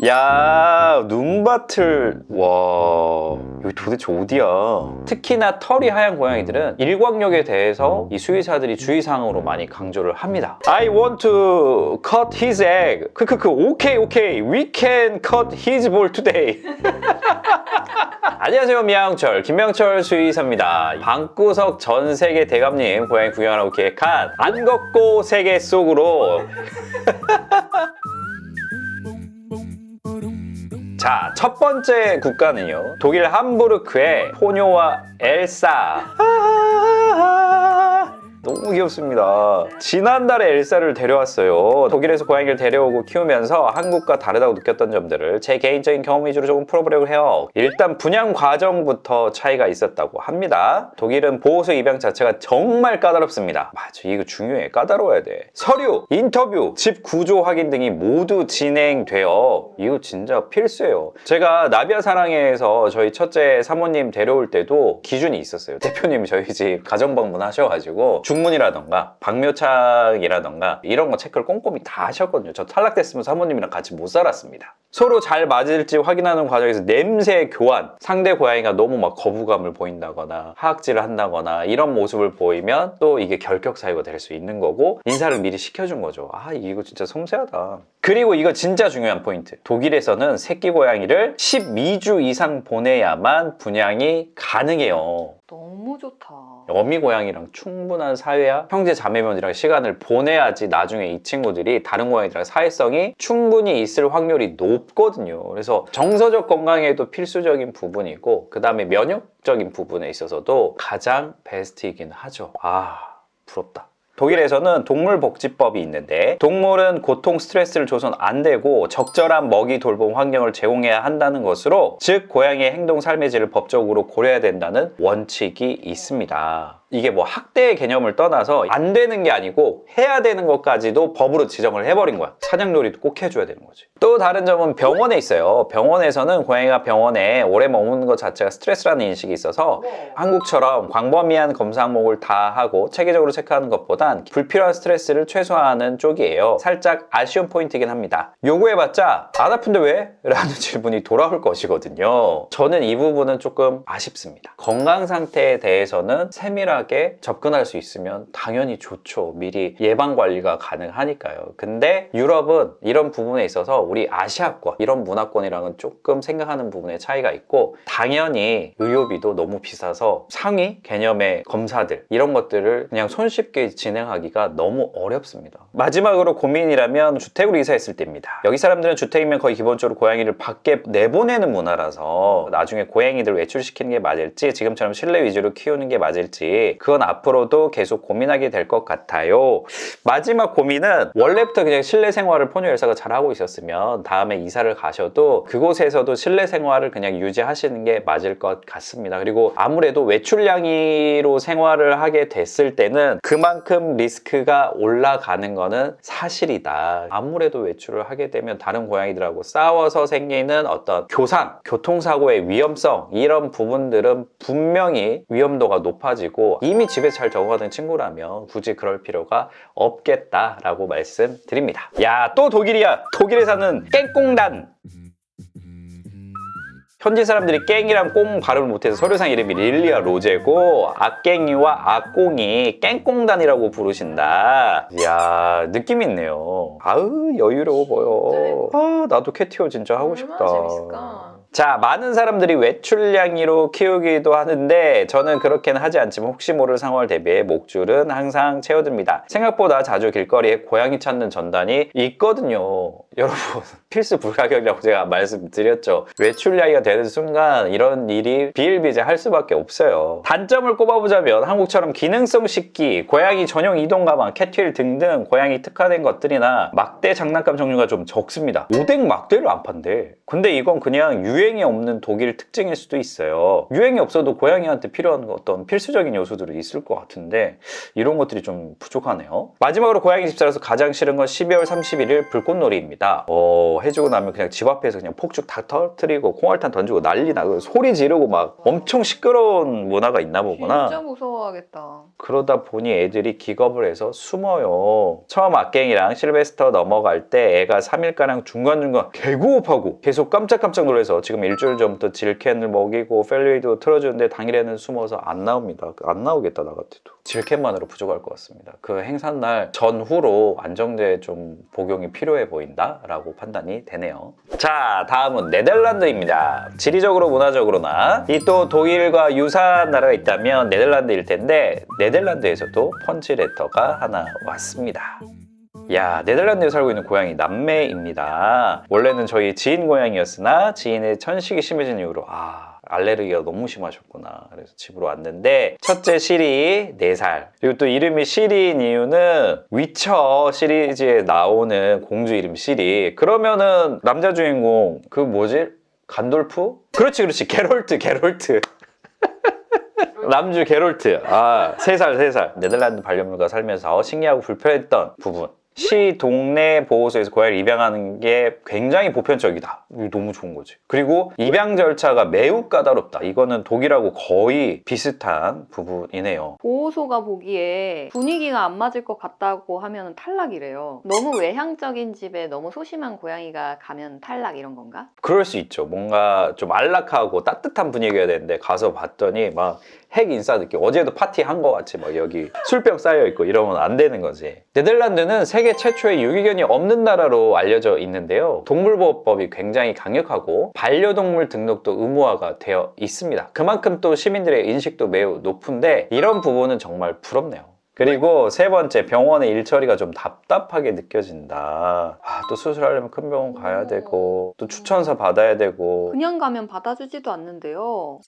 야, 눈밭을, 와, 여기 도대체 어디야? 특히나 털이 하얀 고양이들은 일광욕에 대해서 이 수의사들이 주의사항으로 많이 강조를 합니다. I want to cut his egg. 오케이, we can cut his ball today. 안녕하세요, 미양철 김명철 수의사입니다. 방구석 전 세계 대감님 고양이 구경하라고 기획한 안 걷고 세계 속으로. 자, 첫 번째 국가는요, 독일 함부르크의 포뇨와 엘사. 너무 귀엽습니다. 지난달에 엘사를 데려왔어요. 독일에서 고양이를 데려오고 키우면서 한국과 다르다고 느꼈던 점들을 제 개인적인 경험 위주로 조금 풀어보려고 해요. 일단 분양 과정부터 차이가 있었다고 합니다. 독일은 보호소 입양 자체가 정말 까다롭습니다. 맞아, 이거 중요해. 까다로워야 돼. 서류, 인터뷰, 집 구조 확인 등이 모두 진행되어 이거 진짜 필수예요. 제가 나비야 사랑해에서 저희 첫째 사모님 데려올 때도 기준이 있었어요. 대표님이 저희 집 가정방문 하셔가지고 중문이라던가 방묘창이라던가 이런 거 체크를 꼼꼼히 다 하셨거든요. 저 탈락됐으면 사모님이랑 같이 못 살았습니다. 서로 잘 맞을지 확인하는 과정에서 냄새 교환, 상대 고양이가 너무 막 거부감을 보인다거나 하악질을 한다거나 이런 모습을 보이면 또 이게 결격 사유가 될 수 있는 거고, 인사를 미리 시켜준 거죠. 아, 이거 진짜 섬세하다. 그리고 이거 진짜 중요한 포인트. 독일에서는 새끼 고양이를 12주 이상 보내야만 분양이 가능해요. 너무 좋다. 어미 고양이랑 충분한 사회와 형제 자매면이랑 시간을 보내야지 나중에 이 친구들이 다른 고양이들랑 사회성이 충분히 있을 확률이 높거든요. 그래서 정서적 건강에도 필수적인 부분이고, 그 다음에 면역적인 부분에 있어서도 가장 베스트이긴 하죠. 아, 부럽다. 독일에서는 동물복지법이 있는데, 동물은 고통, 스트레스를 줘선 안 되고 적절한 먹이, 돌봄 환경을 제공해야 한다는 것으로, 즉 고양이의 행동, 삶의 질을 법적으로 고려해야 된다는 원칙이 있습니다. 이게 뭐 학대의 개념을 떠나서 안 되는 게 아니고 해야 되는 것까지도 법으로 지정을 해버린 거야. 사냥놀이도 꼭 해줘야 되는 거지. 또 다른 점은 병원에 있어요. 병원에서는 고양이가 병원에 오래 머무는 것 자체가 스트레스라는 인식이 있어서 한국처럼 광범위한 검사 항목을 다 하고 체계적으로 체크하는 것보단 불필요한 스트레스를 최소화하는 쪽이에요. 살짝 아쉬운 포인트이긴 합니다. 요구해봤자 안 아픈데 왜? 라는 질문이 돌아올 것이거든요. 저는 이 부분은 조금 아쉽습니다. 건강 상태에 대해서는 세밀하게 접근할 수 있으면 당연히 좋죠. 미리 예방 관리가 가능하니까요. 근데 유럽은 이런 부분에 있어서 우리 아시아권, 이런 문화권이랑은 조금 생각하는 부분에 차이가 있고, 당연히 의료비도 너무 비싸서 상위 개념의 검사들, 이런 것들을 그냥 손쉽게 진행하기가 너무 어렵습니다. 마지막으로 고민이라면 주택으로 이사했을 때입니다. 여기 사람들은 주택이면 거의 기본적으로 고양이를 밖에 내보내는 문화라서 나중에 고양이들 외출시키는 게 맞을지, 지금처럼 실내 위주로 키우는 게 맞을지, 그건 앞으로도 계속 고민하게 될 것 같아요. 마지막 고민은, 원래부터 그냥 실내 생활을 포뇨 엘사가 잘하고 있었으면 다음에 이사를 가셔도 그곳에서도 실내 생활을 그냥 유지하시는 게 맞을 것 같습니다. 그리고 아무래도 외출냥이로 생활을 하게 됐을 때는 그만큼 리스크가 올라가는 거는 사실이다. 아무래도 외출을 하게 되면 다른 고양이들하고 싸워서 생기는 어떤 교상, 교통사고의 위험성, 이런 부분들은 분명히 위험도가 높아지고, 이미 집에 잘 적응하던 친구라면 굳이 그럴 필요가 없겠다라고 말씀드립니다. 야, 또 독일이야. 독일에 사는 깽꽁단. 현지 사람들이 깽이랑 꽁 발음을 못해서 서류상 이름이 릴리아 로제고, 악갱이와 악꽁이 깽꽁단이라고 부르신다. 이야, 느낌 있네요. 아우, 여유로워 보여. 아, 나도 캐티어 진짜 하고 싶다. 얼마나 재밌을까? 자, 많은 사람들이 외출냥이로 키우기도 하는데 저는 그렇게는 하지 않지만 혹시 모를 상황을 대비해 목줄은 항상 채워둡니다. 생각보다 자주 길거리에 고양이 찾는 전단이 있거든요. 여러분, 필수 불가결이라고 제가 말씀드렸죠. 외출냥이가 되는 순간 이런 일이 비일비재할 수밖에 없어요. 단점을 꼽아보자면, 한국처럼 기능성 식기, 고양이 전용 이동 가방, 캣휠 등등 고양이 특화된 것들이나 막대 장난감 종류가 좀 적습니다. 오뎅 막대를 안 판대. 근데 이건 그냥 유행이 없는 독일 특징일 수도 있어요. 유행이 없어도 고양이한테 필요한 어떤 필수적인 요소들이 있을 것 같은데 이런 것들이 좀 부족하네요. 마지막으로 고양이 집사라서 가장 싫은 건 12월 31일 불꽃놀이입니다. 해주고 나면 그냥 집 앞에서 그냥 폭죽 다 터뜨리고 콩알탄 던지고 난리 나고 소리 지르고 막 엄청 시끄러운 문화가 있나 보구나. 진짜 무서워하겠다. 그러다 보니 애들이 기겁을 해서 숨어요. 처음 악갱이랑 실베스터 넘어갈 때 애가 3일가량 중간중간 개고흡하고 계속 깜짝깜짝 놀라서 지금 일주일 전부터 질캔을 먹이고 펠리도 틀어주는데 당일에는 숨어서 안 나옵니다. 안 나오겠다 나 같아도. 질캔만으로 부족할 것 같습니다. 그 행사날 전후로 안정제 좀 복용이 필요해 보인다라고 판단이 되네요. 자, 다음은 네덜란드입니다. 지리적으로 문화적으로나 이 또 독일과 유사한 나라가 있다면 네덜란드일 텐데 네덜란드에서도 펀치 레터가 하나 왔습니다. 야, 네덜란드에 살고 있는 고양이 남매입니다. 원래는 저희 지인 고양이였으나 지인의 천식이 심해진 이후로 알레르기가 너무 심하셨구나. 그래서 집으로 왔는데 첫째 시리 4살. 그리고 또 이름이 시리인 이유는 위쳐 시리즈에 나오는 공주 이름 시리. 그러면은 남자 주인공 그 뭐지? 간돌프? 그렇지 게롤트 남주 게롤트. 3살 네덜란드 반려묘가 살면서 신기하고 불편했던 부분, 시 동네 보호소에서 고양이를 입양하는 게 굉장히 보편적이다. 이거 너무 좋은 거지. 그리고 입양 절차가 매우 까다롭다. 이거는 독일하고 거의 비슷한 부분이네요. 보호소가 보기에 분위기가 안 맞을 것 같다고 하면 탈락이래요. 너무 외향적인 집에 너무 소심한 고양이가 가면 탈락 이런 건가? 그럴 수 있죠. 뭔가 좀 안락하고 따뜻한 분위기여야 되는데 가서 봤더니 막 핵 인싸 느낌. 어제도 파티한 거 같이 막 여기 술병 쌓여있고 이러면 안 되는 거지. 네덜란드는 세계 최초의 유기견이 없는 나라로 알려져 있는데요. 동물보호법이 굉장히 강력하고 반려동물 등록도 의무화가 되어 있습니다. 그만큼 또 시민들의 인식도 매우 높은데 이런 부분은 정말 부럽네요. 그리고 세 번째, 병원의 일처리가 좀 답답하게 느껴진다. 또 수술하려면 큰 병원 가야 되고 또 추천서 받아야 되고. 그냥 가면 받아주지도 않는데요.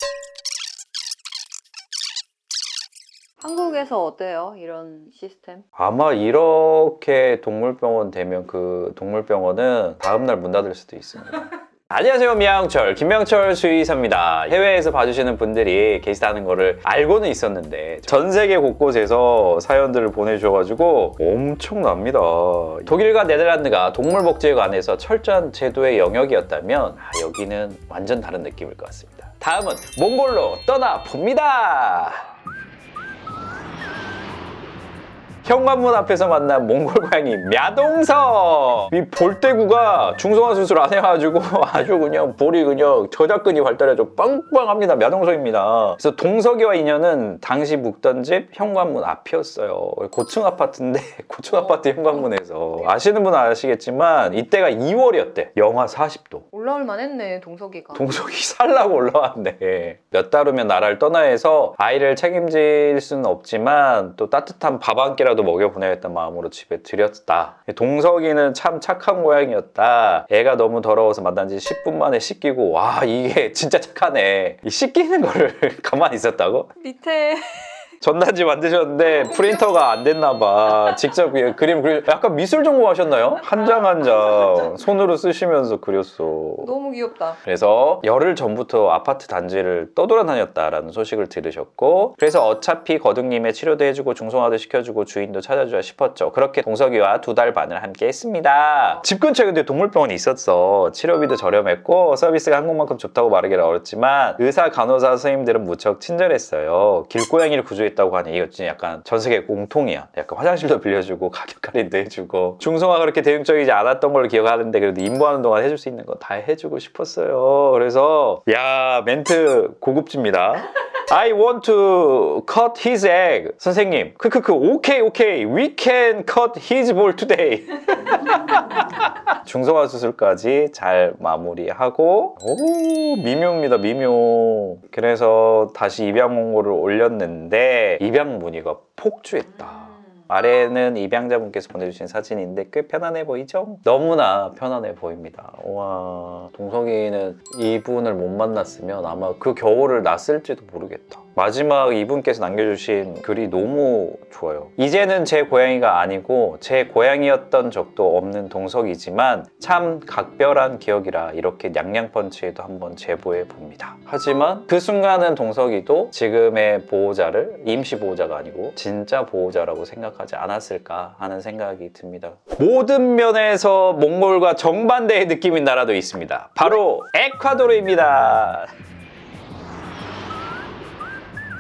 한국에서 어때요? 이런 시스템? 아마 이렇게 동물병원 되면 그 동물병원은 다음날 문 닫을 수도 있습니다. 안녕하세요, 미양철 김명철 수의사입니다. 해외에서 봐주시는 분들이 계시다는 거를 알고는 있었는데 전 세계 곳곳에서 사연들을 보내주셔가지고 엄청납니다. 독일과 네덜란드가 동물복지에 관해서 철저한 제도의 영역이었다면 여기는 완전 다른 느낌일 것 같습니다. 다음은 몽골로 떠나봅니다. 현관문 앞에서 만난 몽골 고양이 мя동석. 이 볼대구가 중성화 수술 안 해가지고 아주 그냥 볼이 그냥 저작근이 발달해서 빵빵합니다. мя동석입니다. 그래서 동석이와 인연은 당시 묵던 집 현관문 앞이었어요. 고층 아파트인데 고층 아파트 현관문에서 아시는 분은 아시겠지만 이때가 2월이었대. 영하 40도. 올라올 만했네, 동석이가. 동석이 살라고 올라왔네. 몇 달 후면 나라를 떠나야 해서 아이를 책임질 수는 없지만 또 따뜻한 밥 한 끼라도 먹여보내겠다는 마음으로 집에 들였다. 동석이는 참 착한 고양이였다. 애가 너무 더러워서 만난 지 10분 만에 씻기고 와 이게 진짜 착하네. 이 씻기는 거를 가만히 있었다고? 밑에 전단지 만드셨는데 프린터가 안 됐나 봐. 직접 그림 약간 미술 전공하셨나요? 한 장 한 장 손으로 쓰시면서 그렸어. 너무 귀엽다. 그래서 열흘 전부터 아파트 단지를 떠돌아다녔다라는 소식을 들으셨고 그래서 어차피 거둥님의 치료도 해주고 중성화도 시켜주고 주인도 찾아줘야 싶었죠. 그렇게 동석이와 2달 반을 함께 했습니다. 집 근처에 근데 동물병원이 있었어. 치료비도 저렴했고 서비스가 한국만큼 좋다고 말하기는 어렵지만 의사 간호사 선생님들은 무척 친절했어요. 길고양이를 구조했다고 하니 이거 진짜 약간 전 세계 공통이야. 약간 화장실도 빌려주고 가격 할인도 해주고 중성화가 그렇게 대중적이지 않았던 걸로 기억하는데 그래도 임보하는 동안 해줄 수 있는 거 다 해주고 싶었어요. 그래서 야 멘트 고급집니다. I want to cut his egg. 선생님 오케이 we can cut his ball today. 중성화 수술까지 잘 마무리하고 미묘입니다. 미묘. 그래서 다시 입양 원고를 올렸는데 입양 문의가 폭주했다. 아래는 입양자분께서 보내주신 사진인데 꽤 편안해 보이죠? 너무나 편안해 보입니다. 와, 동석이는 이분을 못 만났으면 아마 그 겨울을 났을지도 모르겠다. 마지막 이분께서 남겨주신 글이 너무 좋아요. 이제는 제 고양이가 아니고 제 고양이였던 적도 없는 동석이지만 참 각별한 기억이라 이렇게 냥냥펀치에도 한번 제보해 봅니다. 하지만 그 순간은 동석이도 지금의 보호자를 임시 보호자가 아니고 진짜 보호자라고 생각하지 않았을까 하는 생각이 듭니다. 모든 면에서 몽골과 정반대의 느낌인 나라도 있습니다. 바로 에콰도르입니다.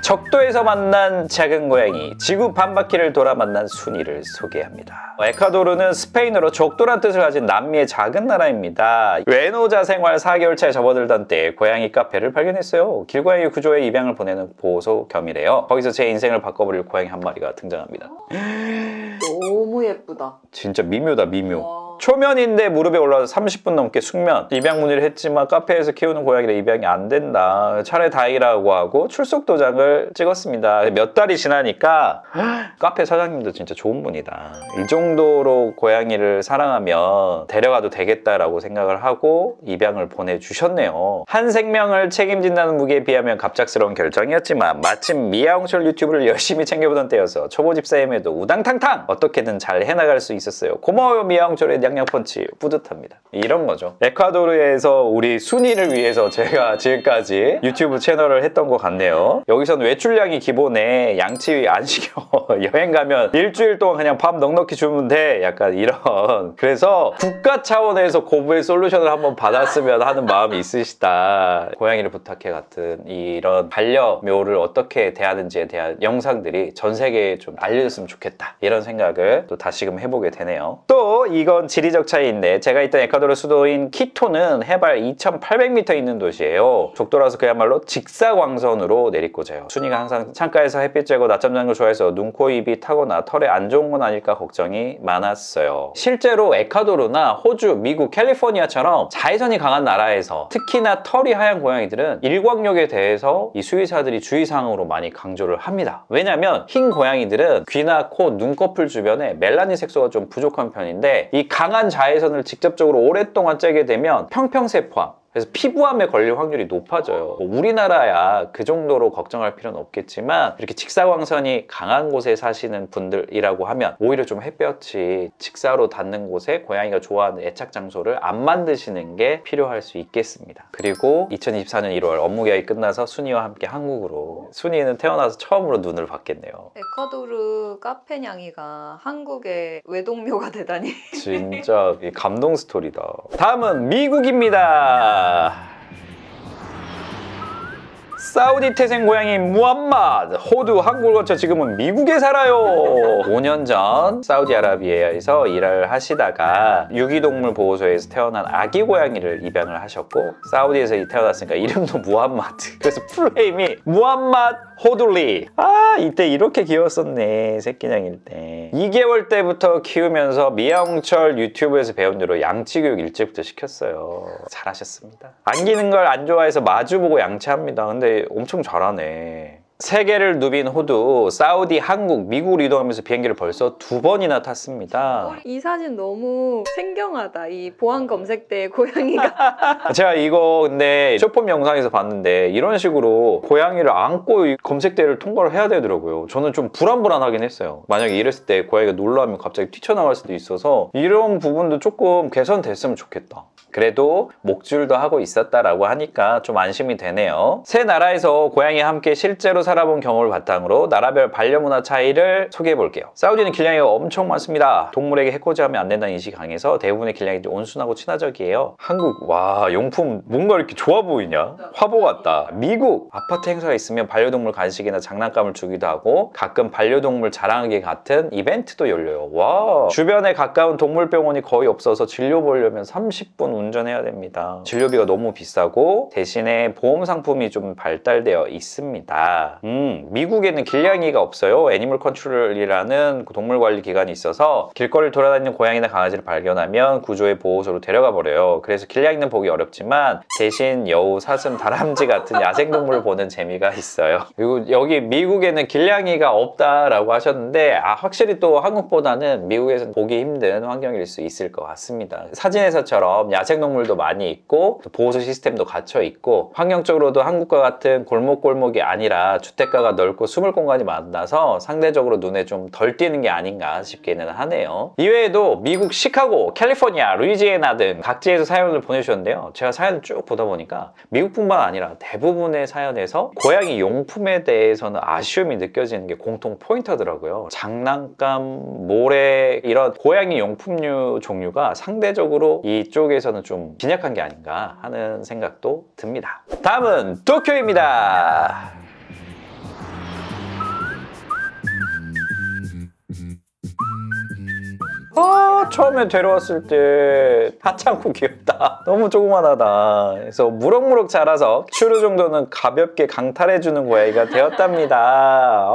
적도에서 만난 작은 고양이, 지구 반바퀴를 돌아 만난 순이를 소개합니다. 에콰도르는 스페인어로 적도란 뜻을 가진 남미의 작은 나라입니다. 외노자 생활 4개월 차에 접어들던 때 고양이 카페를 발견했어요. 길고양이 구조에 입양을 보내는 보호소 겸이래요. 거기서 제 인생을 바꿔버릴 고양이 한 마리가 등장합니다. 너무 예쁘다. 진짜 미묘다, 미묘. 와. 초면인데 무릎에 올라와서 30분 넘게 숙면. 입양 문의를 했지만 카페에서 키우는 고양이라 입양이 안 된다. 차라리 다행이라고 하고 출석 도장을 찍었습니다. 몇 달이 지나니까 카페 사장님도 진짜 좋은 분이다. 이 정도로 고양이를 사랑하면 데려가도 되겠다라고 생각을 하고 입양을 보내주셨네요. 한 생명을 책임진다는 무게에 비하면 갑작스러운 결정이었지만 마침 미아홍철 유튜브를 열심히 챙겨보던 때여서 초보 집사임에도 우당탕탕 어떻게든 잘 해나갈 수 있었어요. 고마워요 미아홍철의 냥냥펀치. 뿌듯합니다. 이런 거죠. 에콰도르에서 우리 순이를 위해서 제가 지금까지 유튜브 채널을 했던 것 같네요. 여기서는 외출량이 기본에 양치 안 시켜. 여행 가면 일주일 동안 그냥 밥 넉넉히 주면 돼. 약간 이런. 그래서 국가 차원에서 고부의 솔루션을 한번 받았으면 하는 마음이 있으시다. 고양이를 부탁해 같은 이런 반려묘를 어떻게 대하는지에 대한 영상들이 전 세계에 좀 알려졌으면 좋겠다. 이런 생각을 또 다시금 해보게 되네요. 또 이건 지리적 차이인데 제가 있던 에콰도르 수도인 키토는 해발 2800m 있는 도시예요. 적도라서 그야말로 직사광선으로 내리꽂아요. 순이가 항상 창가에서 햇빛 쬐고 낮잠 자는 걸 좋아해서 눈, 코, 입이 타거나 털에 안 좋은 건 아닐까 걱정이 많았어요. 실제로 에콰도르나 호주, 미국, 캘리포니아처럼 자외선이 강한 나라에서 특히나 털이 하얀 고양이들은 일광욕에 대해서 이 수의사들이 주의사항으로 많이 강조를 합니다. 왜냐면 흰 고양이들은 귀나 코, 눈꺼풀 주변에 멜라닌 색소가 좀 부족한 편인데 이 강한 자외선을 직접적으로 오랫동안 쬐게 되면 평평세포암, 그래서 피부암에 걸릴 확률이 높아져요. 뭐 우리나라야 그 정도로 걱정할 필요는 없겠지만 이렇게 직사광선이 강한 곳에 사시는 분들이라고 하면 오히려 좀 햇볕이 직사로 닿는 곳에 고양이가 좋아하는 애착 장소를 안 만드시는 게 필요할 수 있겠습니다. 그리고 2024년 1월 업무 계약이 끝나서 순이와 함께 한국으로. 순이는 태어나서 처음으로 눈을 봤겠네요. 에콰도르 카페냥이가 한국의 외동묘가 되다니. 진짜 감동 스토리다. 다음은 미국입니다. 사우디 태생 고양이 무함마드. 호두, 한국을 거쳐 지금은 미국에 살아요. 5년 전 사우디아라비아에서 일을 하시다가 유기동물 보호소에서 태어난 아기 고양이를 입양을 하셨고 사우디에서 태어났으니까 이름도 무함마드. 그래서 풀네임이 무함마드 호둘리. 이때 이렇게 귀여웠었네. 새끼냥일 때. 2개월 때부터 키우면서 미아홍철 유튜브에서 배운 대로 양치교육 일찍부터 시켰어요. 잘하셨습니다. 안기는 걸 안 좋아해서 마주보고 양치합니다. 근데 엄청 잘하네. 세계를 누빈 호두, 사우디, 한국, 미국으로 이동하면서 비행기를 벌써 2번이나 탔습니다. 이 사진 너무 생경하다. 이 보안 검색대에 고양이가. 제가 이거 근데 쇼폼 영상에서 봤는데 이런 식으로 고양이를 안고 이 검색대를 통과를 해야 되더라고요. 저는 좀 불안불안하긴 했어요. 만약에 이랬을 때 고양이가 놀라면 갑자기 뛰쳐나갈 수도 있어서 이런 부분도 조금 개선됐으면 좋겠다. 그래도 목줄도 하고 있었다라고 하니까 좀 안심이 되네요. 세 나라에서 고양이와 함께 실제로 살아본 경험을 바탕으로 나라별 반려문화 차이를 소개해 볼게요. 사우디는 길냥이가 엄청 많습니다. 동물에게 해코지하면 안 된다는 인식이 강해서 대부분의 길냥이들이 온순하고 친화적이에요. 한국, 와, 용품 뭔가 이렇게 좋아 보이냐? 화보 같다. 미국, 아파트 행사가 있으면 반려동물 간식이나 장난감을 주기도 하고 가끔 반려동물 자랑하기 같은 이벤트도 열려요. 와, 주변에 가까운 동물병원이 거의 없어서 진료 보려면 30분 운전해야 됩니다. 진료비가 너무 비싸고 대신에 보험 상품이 좀 발달되어 있습니다. 미국에는 길냥이가 없어요. 애니멀 컨트롤이라는 동물관리 기관이 있어서 길거리를 돌아다니는 고양이나 강아지를 발견하면 구조의 보호소로 데려가 버려요. 그래서 길냥이는 보기 어렵지만 대신 여우, 사슴, 다람쥐 같은 야생동물을 보는 재미가 있어요. 그리고 여기 미국에는 길냥이가 없다라고 하셨는데 확실히 또 한국보다는 미국에서는 보기 힘든 환경일 수 있을 것 같습니다. 사진에서처럼 야생 야생동물도 많이 있고 보호소 시스템도 갖춰 있고 환경적으로도 한국과 같은 골목골목이 아니라 주택가가 넓고 숨을 공간이 많아서 상대적으로 눈에 좀 덜 띄는 게 아닌가 싶기는 하네요. 이외에도 미국 시카고, 캘리포니아, 루이지애나 등 각지에서 사연을 보내주셨는데요. 제가 사연을 쭉 보다 보니까 미국뿐만 아니라 대부분의 사연에서 고양이 용품에 대해서는 아쉬움이 느껴지는 게 공통 포인트더라고요. 장난감, 모래 이런 고양이 용품류 종류가 상대적으로 이쪽에서는 좀 빈약한 게 아닌가 하는 생각도 듭니다. 다음은 도쿄입니다. 처음에 데려왔을 때 하찮고 귀엽다. 너무 조그만하다. 그래서 무럭무럭 자라서 추루 정도는 가볍게 강탈해주는 고양이가 되었답니다.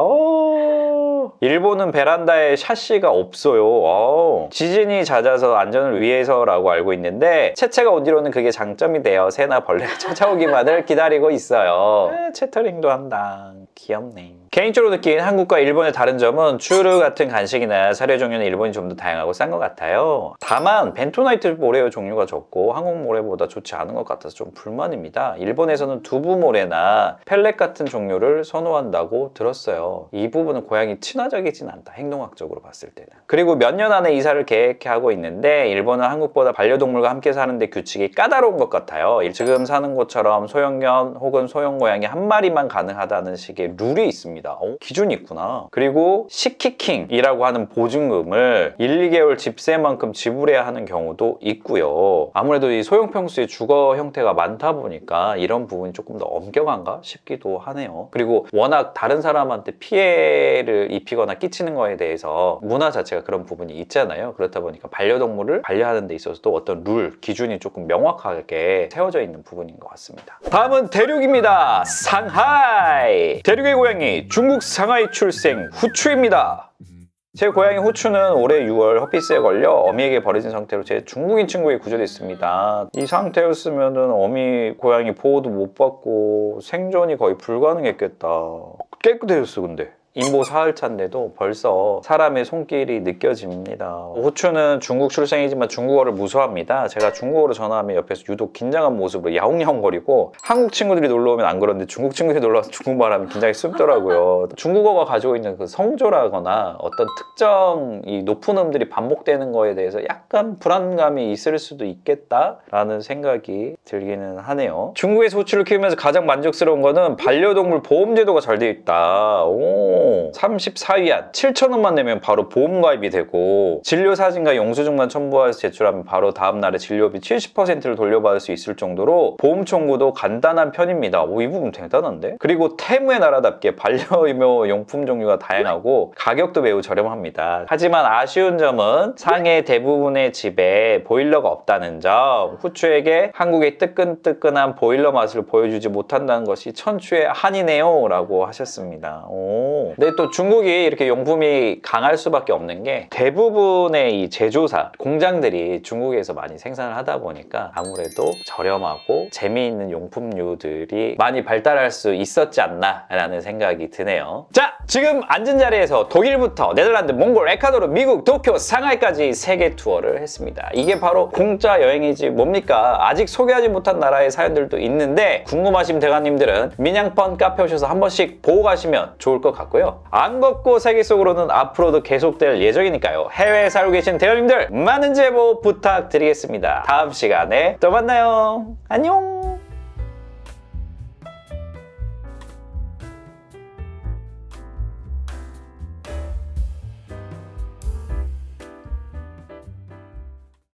일본은 베란다에 샤시가 없어요. 지진이 잦아서 안전을 위해서라고 알고 있는데 채채가 온 뒤로는 그게 장점이 되어 새나 벌레가 찾아오기만을 기다리고 있어요. 채터링도 한다. 귀엽네. 개인적으로 느낀 한국과 일본의 다른 점은 추루 같은 간식이나 사료 종류는 일본이 좀 더 다양하고 싼 것 같아요. 다만 벤토나이트 모래의 종류가 적고 한국 모래보다 좋지 않은 것 같아서 좀 불만입니다. 일본에서는 두부 모래나 펠렛 같은 종류를 선호한다고 들었어요. 이 부분은 고양이 친화적이진 않다. 행동학적으로 봤을 때는. 그리고 몇 년 안에 이사를 계획하고 있는데 일본은 한국보다 반려동물과 함께 사는데 규칙이 까다로운 것 같아요. 지금 사는 곳처럼 소형견 혹은 소형고양이 한 마리만 가능하다는 식의 룰이 있습니다. 기준이 있구나. 그리고 시키킹이라고 하는 보증금을 1, 2개월 집세만큼 지불해야 하는 경우도 있고요. 아무래도 이 소형평수의 주거 형태가 많다 보니까 이런 부분이 조금 더 엄격한가 싶기도 하네요. 그리고 워낙 다른 사람한테 피해를 입히거나 끼치는 거에 대해서 문화 자체가 그런 부분이 있잖아요. 그렇다 보니까 반려동물을 반려하는 데 있어서도 어떤 룰, 기준이 조금 명확하게 세워져 있는 부분인 것 같습니다. 다음은 대륙입니다. 상하이! 대륙의 고양이, 중국 상하이 출생 후추입니다. 제 고양이 후추는 올해 6월 허피스에 걸려 어미에게 버려진 상태로 제 중국인 친구에 구조됐습니다. 이 상태였으면 어미 고양이 보호도 못 받고 생존이 거의 불가능했겠다. 깨끗해졌어 근데. 인보 사흘 차인데도 벌써 사람의 손길이 느껴집니다. 후추는 중국 출생이지만 중국어를 무서워합니다. 제가 중국어로 전화하면 옆에서 유독 긴장한 모습으로 야옹야옹거리고 한국 친구들이 놀러오면 안 그러는데 중국 친구들이 놀러와서 중국말 하면 긴장이 습더라고요. 중국어가 가지고 있는 그 성조라거나 어떤 특정 이 높은 음들이 반복되는 거에 대해서 약간 불안감이 있을 수도 있겠다라는 생각이 들기는 하네요. 중국에서 후추를 키우면서 가장 만족스러운 거는 반려동물 보험제도가 잘 되어 있다. 34위안 7,000원만 내면 바로 보험 가입이 되고 진료 사진과 영수증만 첨부해서 제출하면 바로 다음날에 진료비 70%를 돌려받을 수 있을 정도로 보험 청구도 간단한 편입니다. 이 부분 대단한데? 그리고 테무의 나라답게 반려의료 용품 종류가 다양하고 가격도 매우 저렴합니다. 하지만 아쉬운 점은 상해 대부분의 집에 보일러가 없다는 점, 후추에게 한국의 뜨끈뜨끈한 보일러 맛을 보여주지 못한다는 것이 천추의 한이네요 라고 하셨습니다. 근데 또 중국이 이렇게 용품이 강할 수밖에 없는 게 대부분의 이 제조사, 공장들이 중국에서 많이 생산을 하다 보니까 아무래도 저렴하고 재미있는 용품류들이 많이 발달할 수 있었지 않나 라는 생각이 드네요. 자, 지금 앉은 자리에서 독일부터 네덜란드, 몽골, 에콰도르, 미국, 도쿄, 상하이까지 세계 투어를 했습니다. 이게 바로 공짜 여행이지 뭡니까? 아직 소개하지 못한 나라의 사연들도 있는데 궁금하신 대가님들은 민양펀 카페 오셔서 한 번씩 보고 가시면 좋을 것 같고요. 안 걷고 세계 속으로는 앞으로도 계속될 예정이니까요. 해외에 살고 계신 대가님들 많은 제보 부탁드리겠습니다. 다음 시간에 또 만나요. 안녕.